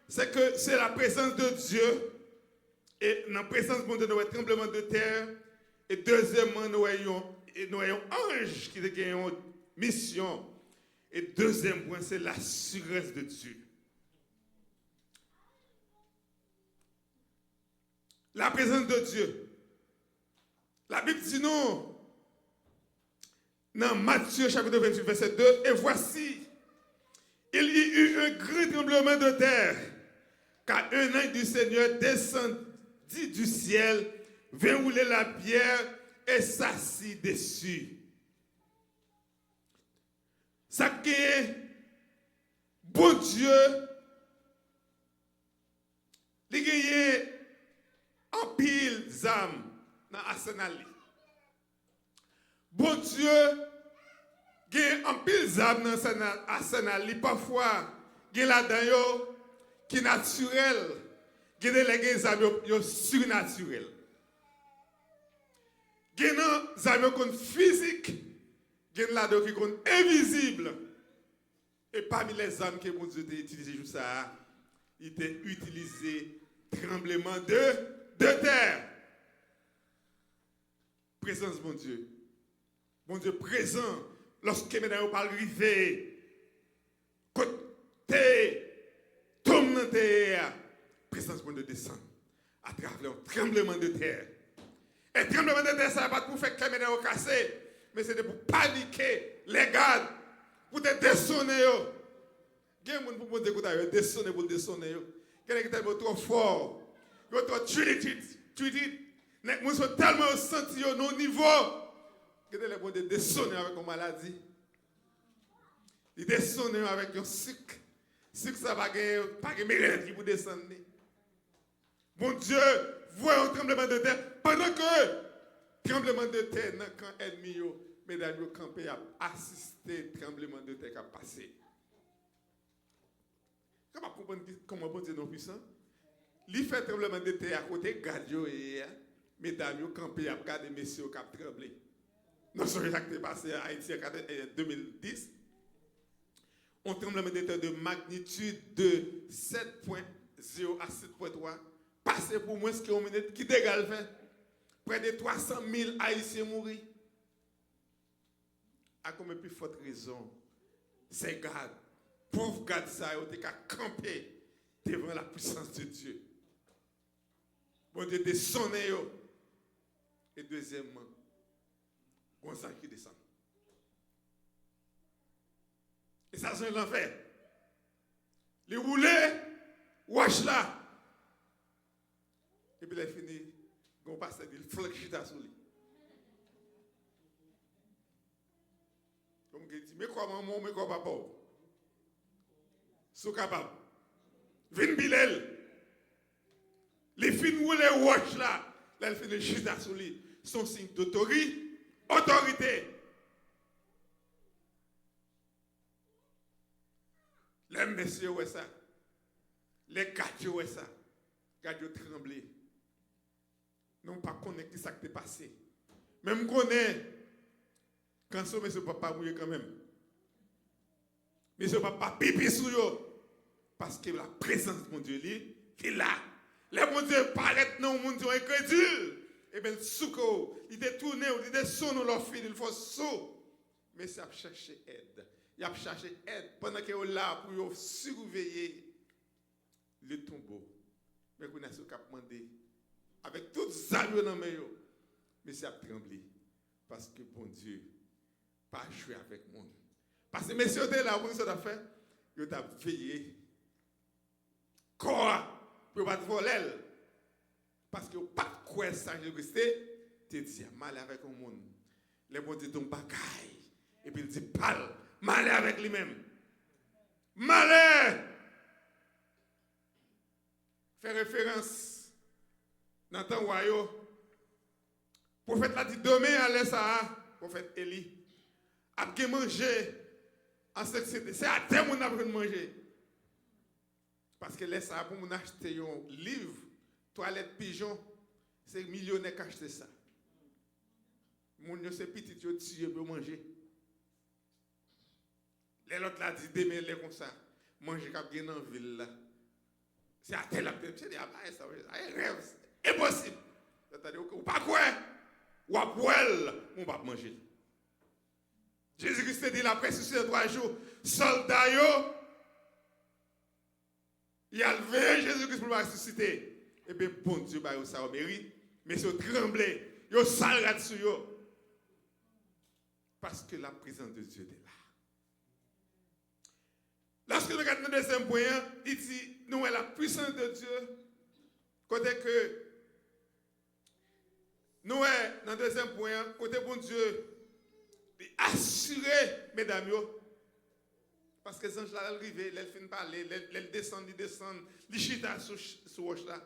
Speaker 1: c'est que c'est la présence de Dieu. Et dans la présence de Dieu, nous avons un tremblement de terre. Et deuxièmement, nous avons un ange qui a une mission. Et deuxième point, c'est l'assurance de Dieu. La présence de Dieu. La Bible dit non. Dans Matthieu chapitre 28, verset 2, et voici, il y eut un grand tremblement de terre, car un ange du Seigneur descendit du ciel, vint rouler la pierre et s'assit dessus. Ça qui est bon Dieu, il y a en pile d'âme dans l'arsenal. Bon Dieu, il y a en pile d'âme dans l'arsenal. Parfois, il y a là-dedans qui est naturel, il y a des âmes surnaturelles. Il y a des âmes physiques. Il y a des qui sont invisibles. Et parmi les âmes que mon Dieu a utilisées, il a utilisé tremblement de terre. Présence, mon Dieu. Mon Dieu présent. Lorsque nous parlons arriver, côté, tombe dans terre, présence, mon Dieu descend à travers un tremblement de terre. Et tremblement de terre, ça ne va pas pour faire que les médailles casser. Mais c'était pour paniquer les gardes, pour te dessonner. Il y a des gens pour te dessonner, pour te dessonner. Il y a des gens qui sont trop forts, ils sont trop treated. Les gens sont tellement sentis au non niveau. Il y a des gens qui sont dessonner avec une maladie. Ils dessonnent avec un sucre. Sucre, ça va pas de mérite pour descendre. Bon Dieu, voit un tremblement de terre pendant que tremblement de terre dans le camp ennemi, mesdames, le campé a assisté au tremblement de terre qui a passé. Comment comprendre comment bon Dieu est puissant? Il fait tremblement de terre à côté, garde et mesdames, le campé a regardé messieurs qui ont tremblé. Dans ce qui est passé à Haïti en 2010, un tremblement de terre de magnitude de 7.0 à 7.3 passé pour moins que 1 minute qui dégage fait. Près de 300 000 Haïtiens mourir. À comme plus forte raison, ces gars, pauvres gars, ça ont été campés devant la puissance de Dieu. Bon Dieu descendez. Et deuxièmement, Gonzalo qui descend. Et ça, c'est l'enfer. Les roulés, wash là. Et puis il est fini. On passe à dire, il faut que je t'assure. Comme il dit, mais quoi maman, mais quoi papa? Sous capable. Vin bile. roche là, là, elle fait le Judas sur lui. Son signe d'autorité. Les messieurs, ouais ça. Les gars, ouais ça. Gars, tremblé. Non, pas connaître qui ça qui t'est passé. Même connaît. Quand ce monsieur papa mouillé quand même. Monsieur papa pipi sur yo. Parce que la présence de mon Dieu, qui est là. Les mon Dieu paraît non, mon Dieu incrédule. Et bien, souko, il est tourné, il est sonné leur fil, il faut saut. Mais ça a cherché aide. Il a cherché aide pendant qu'il est là pour surveiller le tombeau. Mais qu'on a ce cap demandé avec toutes les amis dans mes yeux. Mais ça a tremblé. Parce que bon Dieu, pas jouer avec moi. Parce que messieurs étaient là, pour ça fait, ils ont veillé. Quoi? Pour pas te voler. Parce que pas de quoi ça, je restais, tu dis mal avec le monde. Les bon Dieu ton bagaille. Et puis il dit parle, mal avec lui-même. Malais! Fait référence dans ton royaume. Prophète l'a dit demain à l'Essa, prophète Élie, a bien mangé en société. C'est à terme qu'on a besoin de manger. Parce que l'Essa, pour nous acheter un livre, toilette pigeon, c'est millionnaire qui achète ça. Mon Dieu, c'est petit, tu as pour manger. Les autres là dit demain, les comme ça, manger comme bien dans la ville là. C'est à tel appel. C'est des abailles, ça. C'est un rêve. C'est impossible. C'est-à-dire, ou pas quoi? Ou à poêle, on va manger. Jésus-Christ dit la presse sur 3 jours. Soldats, il a levé Jésus-Christ pour ressusciter. Et bien, bon Dieu, ça a mérite. Mais c'est tremblé. Il sale là-dessus. Parce que la présence de Dieu est là. Lorsque nous regardons le deuxième point, il dit, nous avons la puissance de Dieu. Côté que, nous avons, dans le deuxième point, côté bon Dieu, assurer, mesdames, parce que les anges là, ils arrivent, ils finissent par parler, ils descendent, ils chita sur roche là.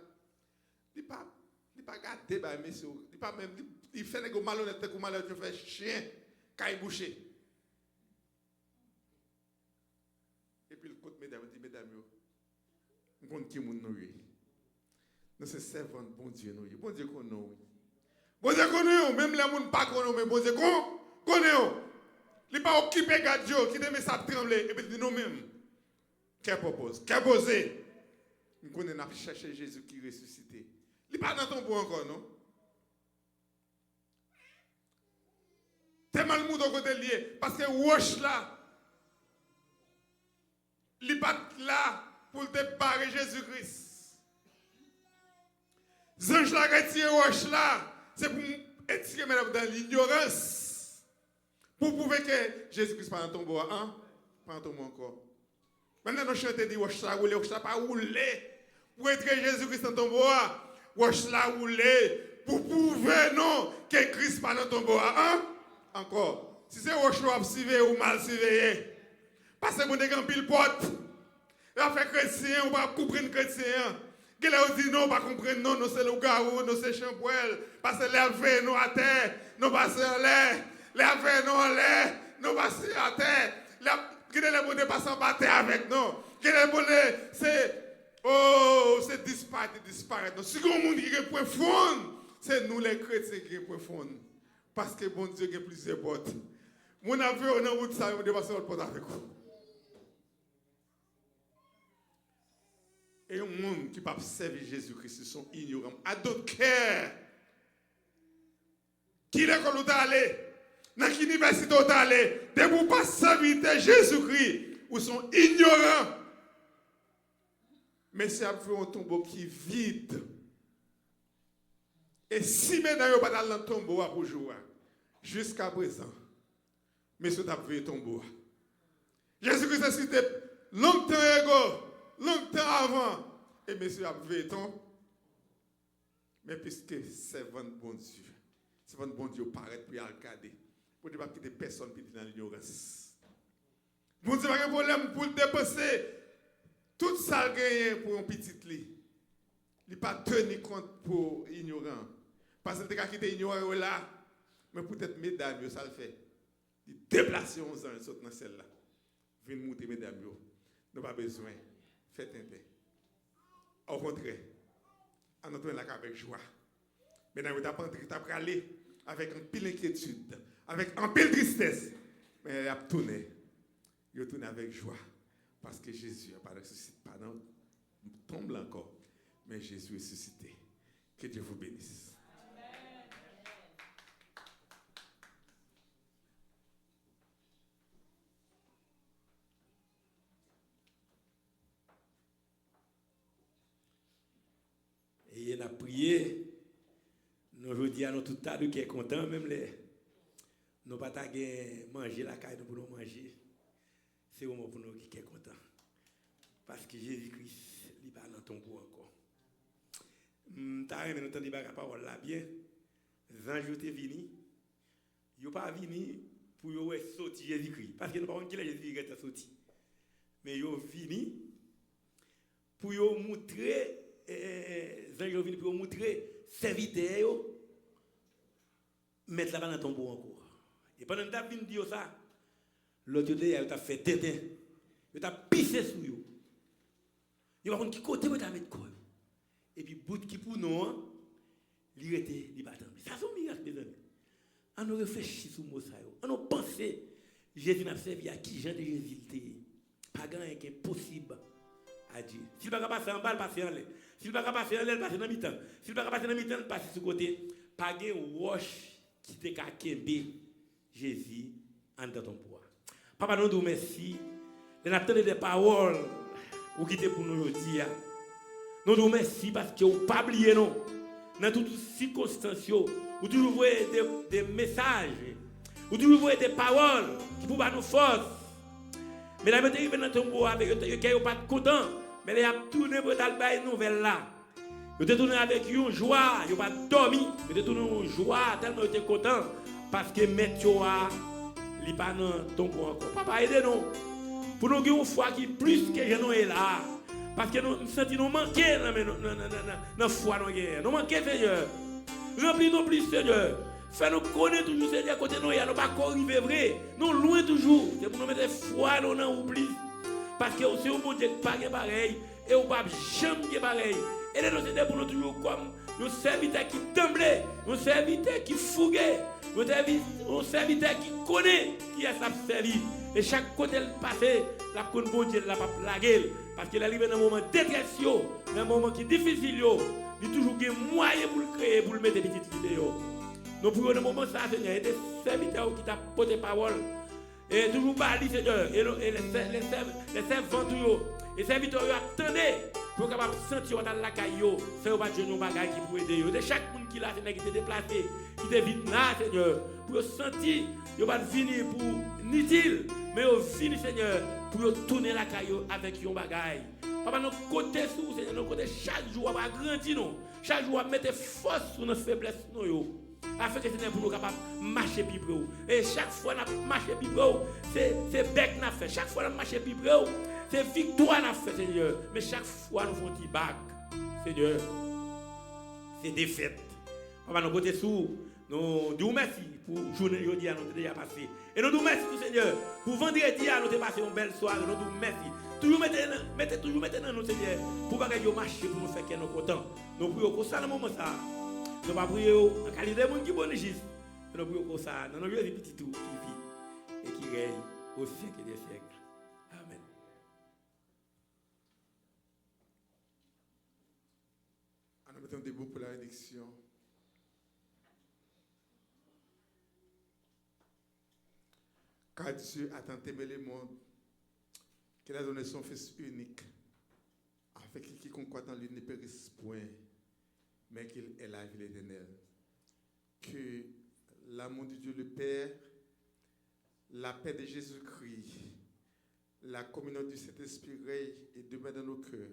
Speaker 1: Ils ne pas garder, messieurs. Ils pas même, ils font des malhonnêtes, des malhonnêtes, ils font chien, caille bouché. Et puis le côté, mesdames, dit, mesdames, nous comptons qui nous nous. Nous sommes servants de bon Dieu, nous. Bon Dieu qu'on nous. Bon Dieu qu'on nous, même les gens ne pas qu'on nous, mais bon Dieu qu'on nous. Il n'est pas occupé de Dieu, qui aime ça trembler, et puis il dit nous-mêmes. Qu'est-ce propose? Qu'est-ce posé? Nous connaissons chercher Jésus qui est ressuscité. Il n'est pas dans ton bout encore, non? Tellement le monde au côté lié, parce que Roche là, il n'est pas là pour te barrer Jésus-Christ. Zange la retire Roche là, c'est pour étirer dans l'ignorance. Pour prouver que Jésus-Christ n'est pas dans ton bois, hein? Pas dans ton bois encore. Maintenant, nous chantons dit, Roche là roulé, Roche là pas roulé. Pour être Jésus-Christ dans ton bois, Roche là roulé. Pour prouver non que Christ n'est pas dans ton bois, hein? Encore. Si c'est Roche là surveillé ou mal surveillé, parce que vous avez un pile pote. Il a fait chrétien, ou pas comprendre chrétien. Qu'il a dit non, pas comprendre non, nous c'est le garou, nous c'est champoil. Parce que lève nous à terre, nous passons en l'air. Lève nous en l'air, nous passons à terre. Qu'il est le bonheur passer en terre avec nous. Qu'il est le bonheur, c'est disparaître. Si le monde qui est profond, c'est nous les chrétiens qui est profond. Parce que bon Dieu a plusieurs portes. Mon avion, on a route ça, on dépasse notre porte avec vous. Et un monde qui ne peut pas servir Jésus-Christ, ils sont ignorants. À d'autres cœurs. Qui l'école où allé? Dans quelle université où allé? De vous pas servir Jésus-Christ, ou sont ignorants. Mais c'est après un tombeau qui est vide. Et si maintenant vous pas dans le tombeau pour jouer, jusqu'à présent, mais ce tape vu tombeau. Jésus-Christ a cité longtemps avant, et monsieur a vu ton. Mais puisque c'est votre bon Dieu, c'est votre bon Dieu paraît pour y regarder, pour ne pas quitter personne qui est dans l'ignorance. Bon Dieu n'a pas de problème pour dépenser tout ça gagné pour un petit lit. Il n'a pas tenu compte pour ignorant. Parce qu'il a quitté ignorant là, mais peut-être mesdames, ça le fait. Il déplace 11 ans, il saute dans celle-là. Venez monter mesdames, nous pas besoin. Faites un peu. Au contraire, on entend là avec joie. Mesdames, vous avez aller avec un pile inquiétude, avec un pile tristesse. Mais il a tourné. Il a tourné avec joie. Parce que Jésus n'a pas ressuscité. Pardon, tombe encore. Mais Jésus est ressuscité. Que Dieu vous bénisse.
Speaker 6: Et il a prié. Nous aujourd'hui à nous tout à l'heure qui est content même les nous pas manger la caille pour nous manger. C'est au moment pour nous qui est content. Parce que Jésus-Christ il pas dans ton bout encore. T'as aimé entendre la parole là bien. Ange t'es venu. Yo pas venu pour yo sortir Jésus-Christ parce que nous pas qui la Jésus est sorti. Mais yo venu pour yo montrer Ange venu pour montrer serviteur mettre là-bas dans ton bout encore. Et pendant que tu as venu dire ça, l'autre il t'a fait tétin. Il t'a pissé sur eux. Il va prendre qui côté où tu as mis quoi. Et puis bout qui pour nous il était il battant. Ça sont miracle mes amis. On nous réfléchit sur mot ça yo. On nous penser Jésus n'a servi à qui Jean de Jésus était. Pas grand qui est possible à Dieu. S'il va passer en bas, passer en l'air. S'il va passer en l'air, passer dans mi-temps. S'il va passer dans mi-temps, passer sur côté. Pas de roche qui te kakembe Jésus en dans ton pouvoir. Papa nous dit merci. Nous attendons des paroles ou qui pour nous aujourd'hui. Nous disons merci parce que vous pas oublié non. Dans toutes circonstances, vous toujours voyez des messages, vous toujours voyez des paroles qui pour nous force. Mais la météo dans ton pouvoir avec eux pas content, mais les a tourné pour aller nouvelle là. Vous êtes tourné avec une joie, vous pas dormi, vous êtes tourné une joie tellement vous êtes content parce que météo a li pas dans ton pouvoir encore. Papa aidez-nous pour nous avoir une foi qui plus que je nous est là. Parce que nous sentons nous manquer dans la foi. Nous manquons, Seigneur. Remplis-nous plus, Seigneur. Fais-nous connaître toujours, Seigneur, côté nous. Nous pas arriver vrai. Nous loin toujours. C'est pour nous mettre foi dans l'oubli. Parce que c'est un bon Dieu qui n'est pas pareil. Et on ne va jamais pareil. Et nous sommes pour nous toujours comme nos serviteurs qui tremblent. Nos serviteurs qui fouguent. Nos serviteurs qui connaissent qui est sa servi. Et chaque côté le passé, la conne bon Dieu, la pas plaguer. Parce qu'il arrive dans un moment de détresse, dans un moment qui est difficile, il y a toujours des moyens pour le créer, pour le mettre des petites vidéos. Nous pouvons dans un moment ça, Seigneur, et des serviteurs qui t'ont porté parole. Et toujours parler, Seigneur, et les servants, les serviteurs attendez pour capable sentir dans la caillou, faire pas de bagages qui pour aider. De chaque monde qui là, Seigneur, qui est déplacé, qui est venu là, Seigneur, pour sentir, il va venir pour inutile, mais il vient, Seigneur, pour tourner la caillou avec un bagage. Papa, nous côté sous, Seigneur, nous côté chaque jour, on va grandir, nous. Chaque jour, on va mettre force sur nos faiblesses, nous. Afin que Seigneur, pour nous capables de marcher plus près. Et chaque fois que nous marchons plus près, c'est bec qu'on a fait. Chaque fois que nous marchons plus près, c'est victoire qu'on a fait, Seigneur. Mais chaque fois, nous faisons un petit bac, Seigneur. C'est défaite. Papa, nous côté sous, nous disons merci pour la journée aujourd'hui, nous avons déjà passé. Et nous disons merci, Seigneur, pour vendredi, nous avons passé une belle soirée. Nous disons merci. Toujours mettez dans nous, Seigneur, pour que marcher, pour nous faire que nous sommes contents. Nous prions pour ça dans le moment ça. Nous ne pas prier en qualité de monde qui est bon juste. Nous prions pour ça dans nos yeux des petits tout qui vit et qui règne au siècle des siècles. Amen.
Speaker 1: Nous mettons debout pour la bénédiction. Car Dieu a tant aimé le monde qu'il a donné son Fils unique, afin que quiconque croit en lui ne périsse point, mais qu'il ait la vie éternelle. Que l'amour de Dieu le Père, la paix de Jésus-Christ, la communion du Saint-Esprit et demeure dans nos cœurs,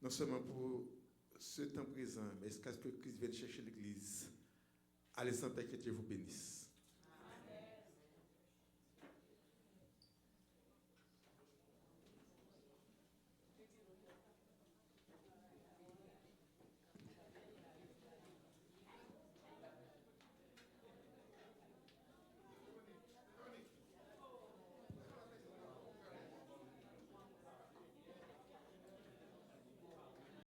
Speaker 1: non seulement pour ce temps présent, mais jusqu'à ce que Christ vienne chercher l'Église. Allez, Saint-Père, que Dieu vous bénisse.